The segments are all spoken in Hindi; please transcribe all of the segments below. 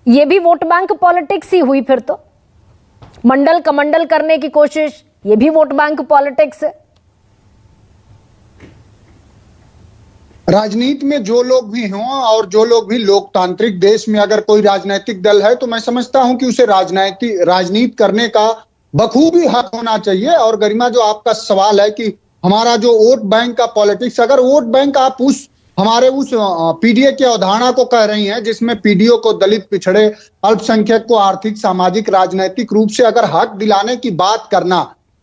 ये भी वोट बैंक पॉलिटिक्स ही हुई फिर तो। मंडल कमंडल करने की कोशिश, ये भी वोट बैंक पॉलिटिक्स है। राजनीति में जो लोग भी हों और जो लोग भी लोकतांत्रिक देश में अगर कोई राजनीतिक दल है तो मैं समझता हूं कि उसे राजनीति करने का बखूबी हक होना चाहिए। और गरिमा, जो आपका सवाल है कि हमारा जो वोट बैंक का पॉलिटिक्स, अगर वोट बैंक आप हमारे उस पीडीए की अवधारणा को कह रही हैं जिसमें पीडीओ को, दलित, पिछड़े, अल्पसंख्यक को आर्थिक, सामाजिक, राजनीतिक रूप से अगर हक दिलाने की बात करना,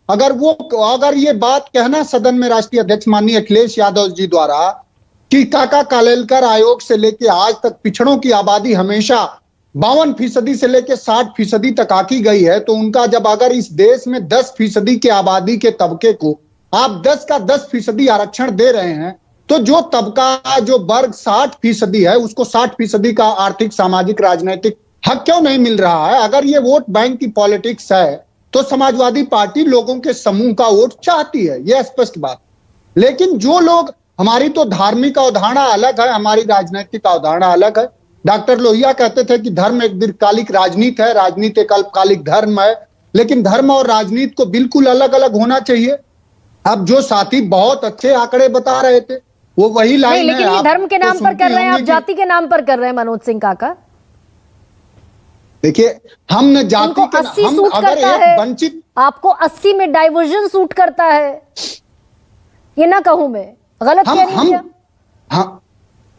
अगर ये बात कहना सदन में राष्ट्रीय अध्यक्ष माननीय अखिलेश यादव जी द्वारा कि काका कालेलकर आयोग से लेके आज तक पिछड़ों की आबादी हमेशा 52% से लेके 60% तक आकी गई है, तो उनका जब अगर इस देश में 10% की आबादी के तबके को आप 10 का 10% आरक्षण दे रहे हैं, तो जो तबका, जो वर्ग 60% है, उसको 60% का आर्थिक, सामाजिक, राजनीतिक हक क्यों नहीं मिल रहा है? अगर ये वोट बैंक की पॉलिटिक्स है तो समाजवादी पार्टी लोगों के समूह का वोट चाहती है, यह स्पष्ट बात। लेकिन जो लोग, हमारी तो धार्मिक अवधारणा अलग है, हमारी राजनीतिक अवधारणा अलग है। डॉक्टर लोहिया कहते थे कि धर्म एक दीर्घकालिक राजनीति है, राजनीति एक अल्पकालिक धर्म है, लेकिन धर्म और राजनीति को बिल्कुल अलग अलग होना चाहिए। अब जो साथी बहुत अच्छे आंकड़े बता रहे थे वो वही लाइन है। लेकिन ये धर्म के नाम पर कर रहे हैं आप, जाति के नाम पर कर रहे हैं मनोज सिंह काका। देखिए, हमने जाति के, हम अगर एक वंचित, आपको 80 में डाइवर्जन सूट करता है, ये ना कहूं मैं, गलत कह रही हूं? हाँ,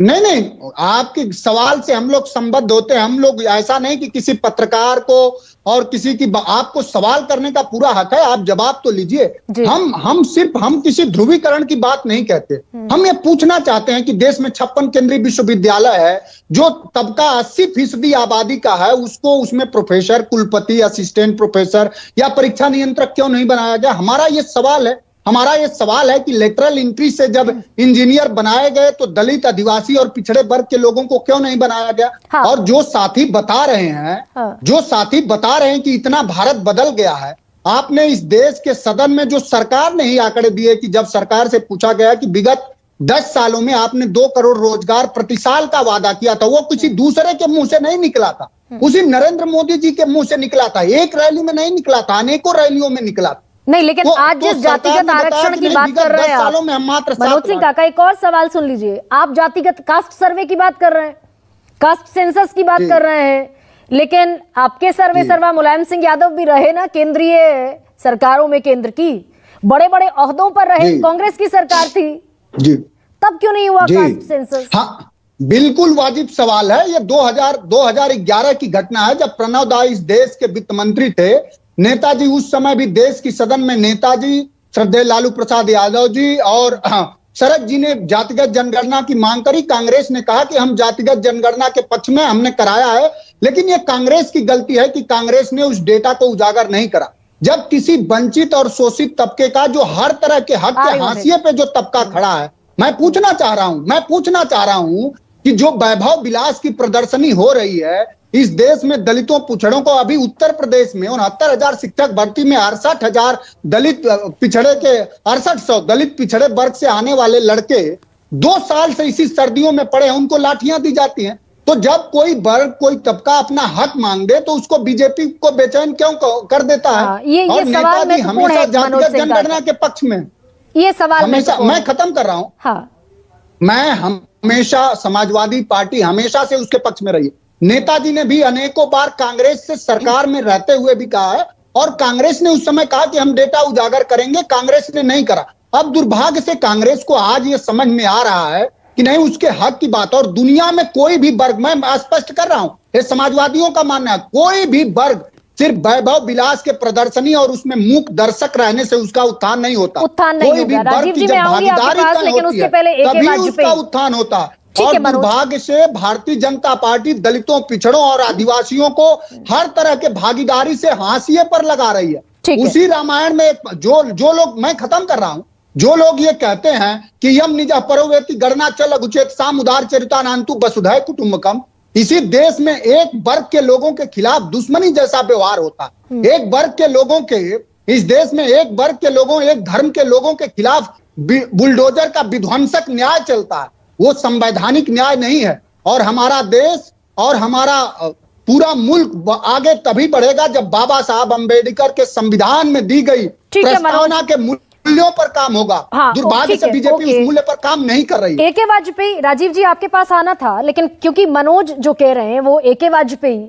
नहीं, आपके सवाल से हम लोग संबद्ध होते हैं। हम लोग ऐसा नहीं कि किसी पत्रकार को और किसी की, आपको सवाल करने का पूरा हक है, आप जवाब तो लीजिए। हम किसी ध्रुवीकरण की बात नहीं कहते। हम ये पूछना चाहते हैं कि देश में 56 केंद्रीय विश्वविद्यालय है, जो तबका 80% आबादी का है, उसको उसमें प्रोफेसर, कुलपति, असिस्टेंट प्रोफेसर या परीक्षा नियंत्रक क्यों नहीं बनाया गया? हमारा ये सवाल है कि लेटरल एंट्री से जब इंजीनियर बनाए गए तो दलित, आदिवासी और पिछड़े वर्ग के लोगों को क्यों नहीं बनाया गया? हाँ। और जो साथी बता रहे हैं कि इतना भारत बदल गया है, आपने इस देश के सदन में जो सरकार ने ही आंकड़े दिए कि जब सरकार से पूछा गया कि विगत 10 सालों में आपने 2 करोड़ रोजगार प्रति साल का वादा किया था, वो किसी दूसरे के मुंह से नहीं निकला था, उसी नरेंद्र मोदी जी के मुंह से निकला था। एक रैली में नहीं निकला था, अनेकों रैलियों में निकला था। नहीं, लेकिन आज जिस जातिगत आरक्षण की बात कर रहे हैं आप, मनोज सिंह काका, एक और सवाल सुन लीजिए। आप जातिगत कास्ट सर्वे की बात कर रहे हैं, कास्ट सेंसस की बात कर रहे हैं, लेकिन आपके सर्वा मुलायम सिंह यादव भी रहे ना केंद्रीय सरकारों में, केंद्र की बड़े बड़े ओहदों पर रहे, कांग्रेस की सरकार थी जी, तब क्यों नहीं हुआ कास्ट सेंसस? हाँ, बिल्कुल वाजिब सवाल है। ये 2011 की घटना है, जब प्रणव दा इस देश के वित्त मंत्री थे। नेताजी उस समय भी देश की सदन में, नेताजी, श्रद्धेय लालू प्रसाद यादव जी और शरद जी ने जातिगत जनगणना की मांग करी। कांग्रेस ने कहा कि हम जातिगत जनगणना के पक्ष में, हमने कराया है, लेकिन यह कांग्रेस की गलती है कि कांग्रेस ने उस डेटा को उजागर नहीं करा। जब किसी वंचित और शोषित तबके का, जो हर तरह के हक के हाशिए पे जो तबका खड़ा है, मैं पूछना चाह रहा हूं कि जो वैभव विलास की प्रदर्शनी हो रही है इस देश में दलितों, पिछड़ों को, अभी उत्तर प्रदेश में 69,000 शिक्षक भर्ती में 68,000 दलित पिछड़े वर्ग से आने वाले लड़के 2 साल से इसी सर्दियों में पड़े हैं, उनको लाठियां दी जाती हैं। तो जब कोई वर्ग, कोई तबका अपना हक मांग दे तो उसको बीजेपी को बेचैन क्यों कर देता है? और नेताजी हमेशा जातिगत जनगणना के पक्ष में, ये सवाल हमेशा, मैं खत्म कर रहा हूं, मैं हमेशा, समाजवादी पार्टी हमेशा से उसके पक्ष में रही है। नेताजी ने भी अनेकों बार कांग्रेस से सरकार में रहते हुए भी कहा है, और कांग्रेस ने उस समय कहा कि हम डेटा उजागर करेंगे, कांग्रेस ने नहीं करा। अब दुर्भाग्य से कांग्रेस को आज ये समझ में आ रहा है कि नहीं, उसके हक की बात, और दुनिया में कोई भी वर्ग, मैं स्पष्ट कर रहा हूं, ये समाजवादियों का मानना है, कोई भी वर्ग सिर्फ वैभव विलास के प्रदर्शनी और उसमें मूक दर्शक रहने से उसका उत्थान नहीं होता। कोई भी वर्ग की जब भागीदारी होती है तभी उसका उत्थान होता है। और दुर्भाग्य से भारतीय जनता पार्टी दलितों, पिछड़ों और आदिवासियों को हर तरह के भागीदारी से हाशिए पर लगा रही है। उसी रामायण में जो लोग, मैं खत्म कर रहा हूं, जो लोग ये कहते हैं कि यम निज परोवेति गणना चल लघुचेत साम उदार चरितानांतु वसुधैव कुटुंबकम, इसी देश में एक वर्ग के लोगों के खिलाफ दुश्मनी जैसा व्यवहार होता है। एक वर्ग के लोगों के, इस देश में एक वर्ग के लोगों, एक धर्म के लोगों के खिलाफ बुलडोजर का विध्वंसक न्याय चलता है, वो संवैधानिक न्याय नहीं है। और हमारा देश और हमारा पूरा मुल्क आगे तभी बढ़ेगा जब बाबा साहब अंबेडकर के संविधान में दी गई ठीक है, प्रस्तावना के मूल्यों पर काम होगा। हाँ, दुर्भाग्य ठीक से है, बीजेपी ओके। उस मूल्य पर काम नहीं कर रही। AK वाजपेयी, राजीव जी आपके पास आना था, लेकिन क्योंकि मनोज जो कह रहे हैं वो AK वाजपेयी